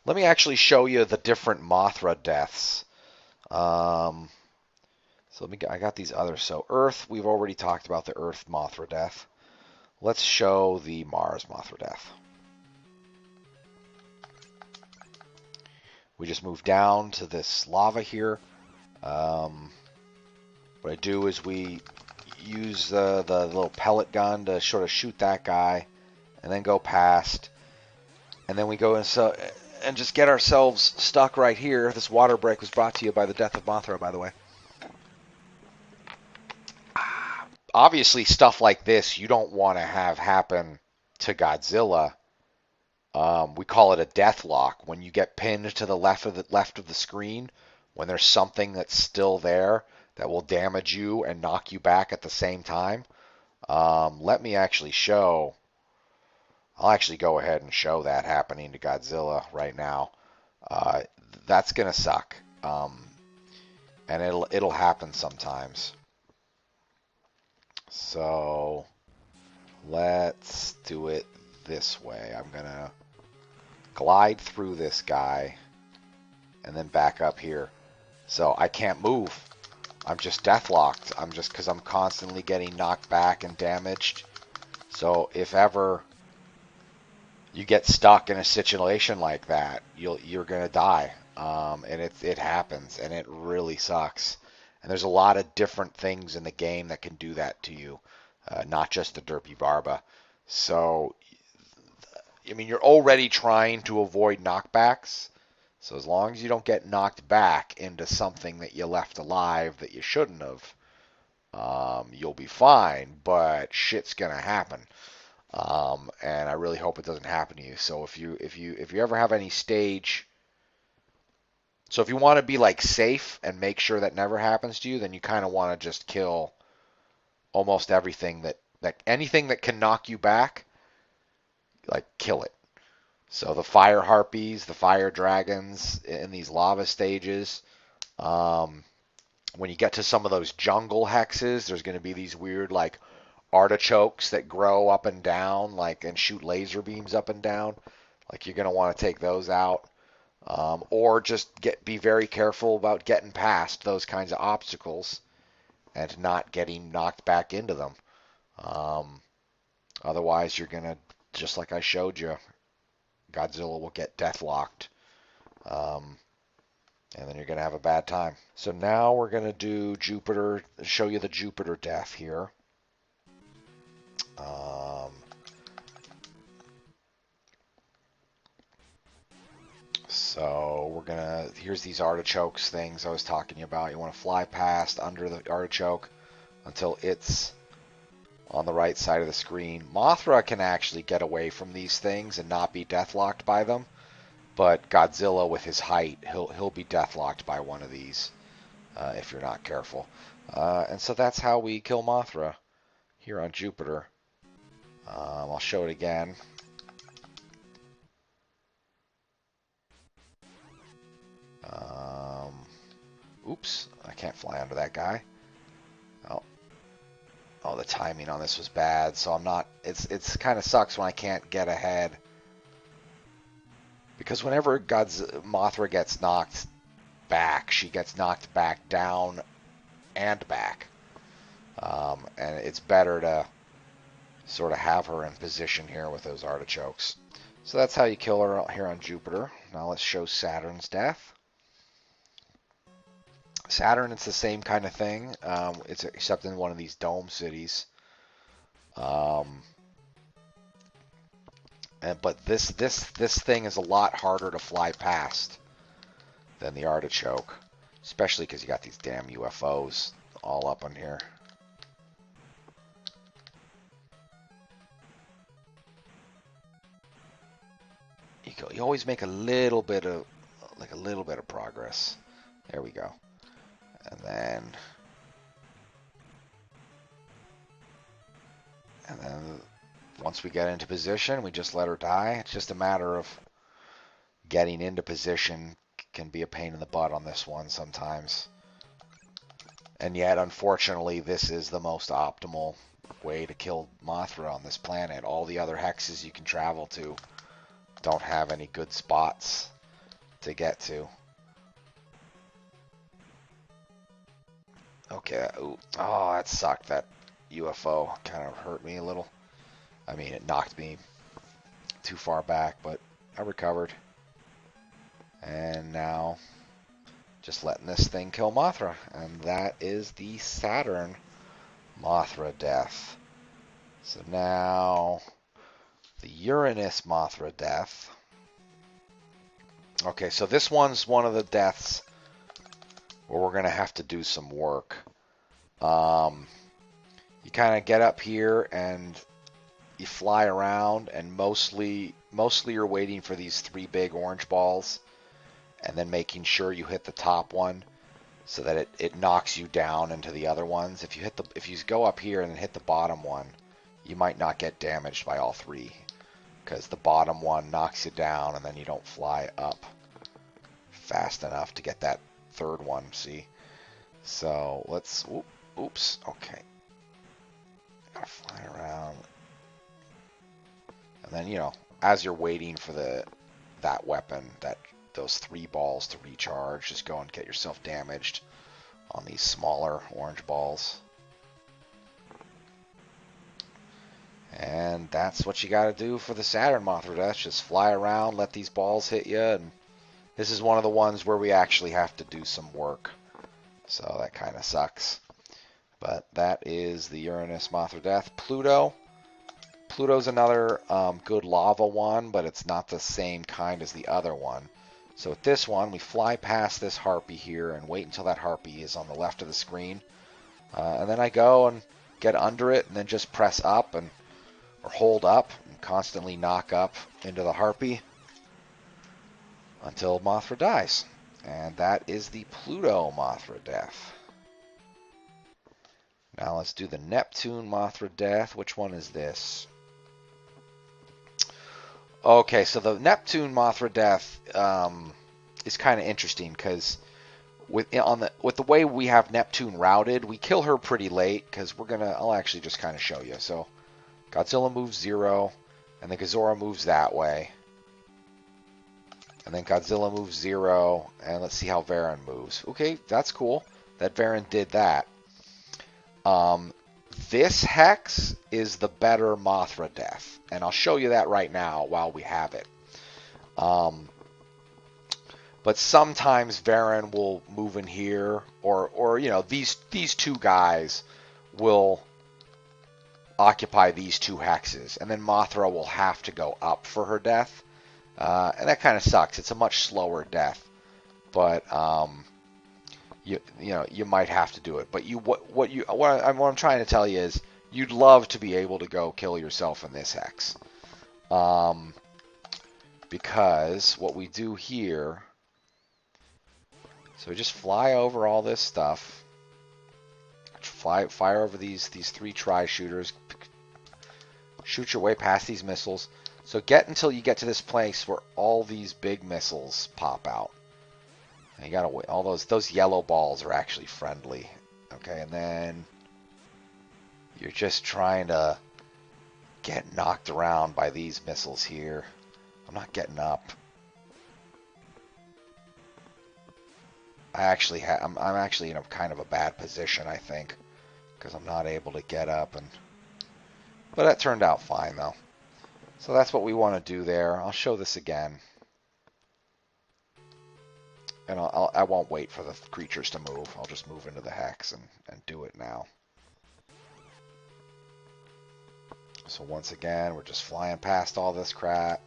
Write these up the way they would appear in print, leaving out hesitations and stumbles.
Let me actually show you the different Mothra deaths. Um, so I got these others. So Earth, we've already talked about the Earth Mothra death. Let's show the Mars Mothra death. We just move down to this lava here. Um, what I do is we use the little pellet gun to sort of shoot that guy, and then go past, and then we go and just get ourselves stuck right here. This water break was brought to you by the death of Mothra, by the way. Obviously, stuff like this you don't want to have happen to Godzilla. We call it a death lock. When you get pinned to the left of the screen, when there's something that's still there that will damage you and knock you back at the same time. Let me actually show. I'll actually go ahead and show that happening to Godzilla right now. Uh, that's gonna suck, and it'll happen sometimes. So let's do it this way. I'm gonna glide through this guy and then back up here. So I can't move. I'm just deathlocked. Because I'm constantly getting knocked back and damaged. So if ever you get stuck in a situation like that, you're gonna die. And it happens, and it really sucks. And there's a lot of different things in the game that can do that to you, not just the Derpy Barba. So, I mean, you're already trying to avoid knockbacks. So as long as you don't get knocked back into something that you left alive that you shouldn't have, you'll be fine. But shit's gonna happen. And I really hope it doesn't happen to you. So if you ever have any stage, so if you want to be like safe and make sure that never happens to you, then you kind of want to just kill almost everything that anything that can knock you back, like kill it. So the fire harpies, the fire dragons in these lava stages. Um, when you get to some of those jungle hexes, there's going to be these weird like artichokes that grow up and down, like and shoot laser beams up and down. Like you're going to want to take those out, or just be very careful about getting past those kinds of obstacles and not getting knocked back into them. Um, Otherwise, you're going to, just like I showed you, Godzilla will get deathlocked, um, and then you're going to have a bad time. So now we're going to do Jupiter, show you the Jupiter death here. Um, So we're gonna, here's these artichokes things I was talking to you about. You want to fly past under the artichoke until it's on the right side of the screen. Mothra can actually get away from these things and not be deathlocked by them, but Godzilla with his height, he'll be deathlocked by one of these if you're not careful. And so that's how we kill Mothra here on Jupiter. I'll show it again. Um, Oops, I can't fly under that guy. Oh, oh, the timing on this was bad, so I'm not. It's kind of sucks when I can't get ahead because whenever Mothra gets knocked back, she gets knocked back down and back, and it's better to sort of have her in position here with those artichokes. So that's how you kill her here on Jupiter. Now let's show Saturn's death. Saturn, it's the same kind of thing. It's except in one of these dome cities. Um, but this thing is a lot harder to fly past than the artichoke, especially because you got these damn UFOs all up in here. You always make a little bit of progress. There we go. And then once we get into position, we just let her die. It's just a matter of getting into position can be a pain in the butt on this one sometimes. And yet, unfortunately, this is the most optimal way to kill Mothra on this planet. All the other hexes you can travel to don't have any good spots. to get to. Okay. Ooh. Oh, that sucked. That UFO kind of hurt me a little. I mean, it knocked me too far back, but I recovered. And now just letting this thing kill Mothra. And that is the Saturn Mothra death. So now the Uranus Mothra death. Okay, so this one's one of the deaths where we're going to have to do some work. You kind of get up here and you fly around, and mostly you're waiting for these 3 big orange balls and then making sure you hit the top one so that it knocks you down into the other ones. If you go up here and then hit the bottom one, you might not get damaged by all 3 because the bottom one knocks you down and then you don't fly up fast enough to get that 3rd one, see? So let's, oops, okay. Gotta fly around. And then, you know, as you're waiting for that weapon, those 3 balls to recharge, just go and get yourself damaged on these smaller orange balls. And that's what you gotta do for the Saturn Mothra death. Just fly around, let these balls hit you, and this is one of the ones where we actually have to do some work. So that kind of sucks. But that is the Uranus Mothra death. Pluto's another good lava one, but it's not the same kind as the other one. So with this one, we fly past this harpy here and wait until that harpy is on the left of the screen. And then I go and get under it and then just press up or hold up and constantly knock up into the harpy until Mothra dies. And that is the Pluto Mothra death. Now let's do the Neptune Mothra death. Which one is this? Okay, so the Neptune Mothra death is kind of interesting because with the way we have Neptune routed, we kill her pretty late because I'll actually just kind of show you. So Godzilla moves 0, and then Ghidorah moves that way. And then Godzilla moves 0, and let's see how Varan moves. Okay, that's cool that Varan did that. This hex is the better Mothra death, and I'll show you that right now while we have it. But sometimes Varan will move in here, or you know, these 2 guys will occupy these 2 hexes, and then Mothra will have to go up for her death. And that kind of sucks. It's a much slower death, but you know you might have to do it. But what I'm trying to tell you is you'd love to be able to go kill yourself in this hex, because what we do here. So we just fly over all this stuff. Fire over these 3 tri-shooters. Shoot your way past these missiles. So get until you get to this place where all these big missiles pop out. And you gotta wait. All those yellow balls are actually friendly. Okay, and then you're just trying to get knocked around by these missiles here. I'm not getting up. I'm actually in a kind of a bad position, I think, because I'm not able to get up, but that turned out fine though. So that's what we want to do there. I'll show this again, and I won't wait for the creatures to move. I'll just move into the hex and do it now. So once again, we're just flying past all this crap,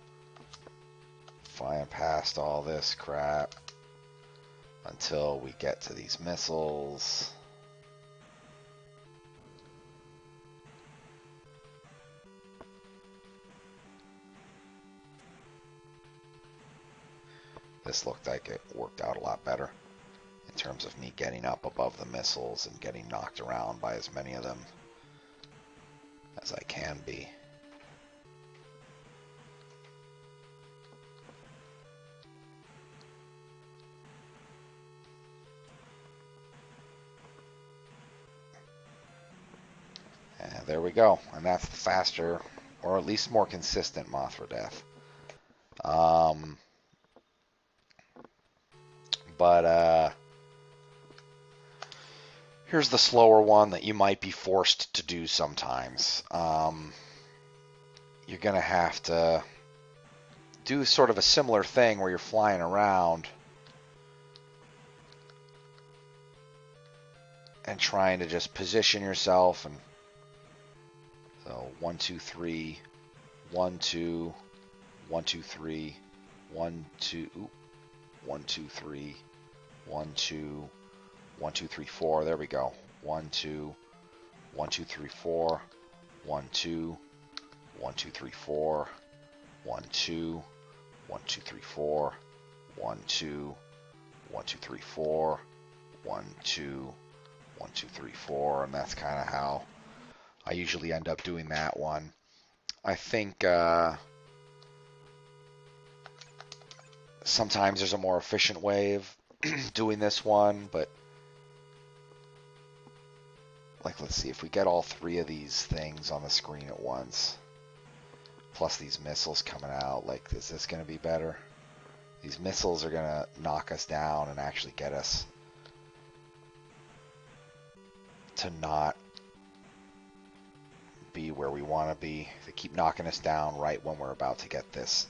until we get to these missiles. This looked like it worked out a lot better in terms of me getting up above the missiles and getting knocked around by as many of them as I can be. And there we go. And that's the faster, or at least more consistent Mothra death. But here's the slower one that you might be forced to do sometimes. You're going to have to do sort of a similar thing where you're flying around and trying to just position yourself. And so 1, 2, 3, 1, 2, 1, 2, 3, 1, 2, 1, 2, 3, 1, 2, 1, 2, 3, 4. There we go. 1, 2, 1, 2, 3, 4, 1, 2, 1, 2, 3, 4, 1, 2, 1, 2, 3, 4, 1, 2, 1, 2, 3, 4, 1, 2, 1, 2, 3, 4, and that's kind of how I usually end up doing that one. I think sometimes there's a more efficient way of doing this one, but like, let's see if we get all 3 of these things on the screen at once, plus these missiles coming out. Like, is this going to be better? These missiles are going to knock us down and actually get us to not be where we want to be. They keep knocking us down right when we're about to get this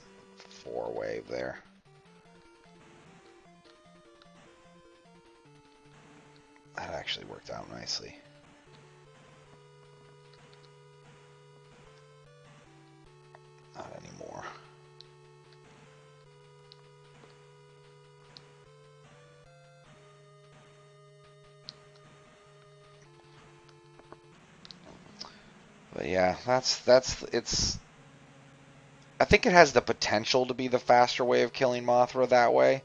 4 wave there. That actually worked out nicely. Not anymore. But yeah, it's. I think it has the potential to be the faster way of killing Mothra that way,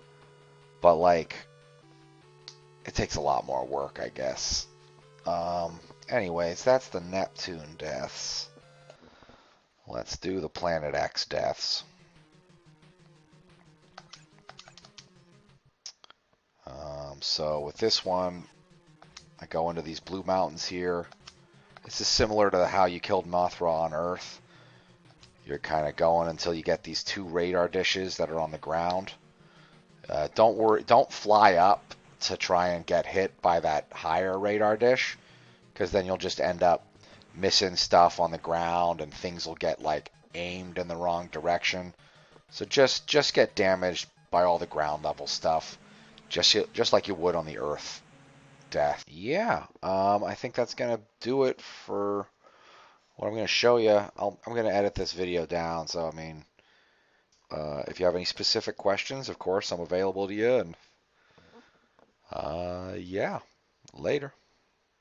but like, it takes a lot more work, I guess. Anyways, that's the Neptune deaths. Let's do the Planet X deaths. So with this one, I go into these blue mountains here. This is similar to how you killed Mothra on Earth. You're kind of going until you get these 2 radar dishes that are on the ground. Don't worry, don't fly up to try and get hit by that higher radar dish, because then you'll just end up missing stuff on the ground and things will get like aimed in the wrong direction. So just get damaged by all the ground level stuff, just like you would on the Earth death. Yeah, I think that's gonna do it for what I'm gonna show you. I'm gonna edit this video down, so I mean, if you have any specific questions, of course, I'm available to you. And yeah, later.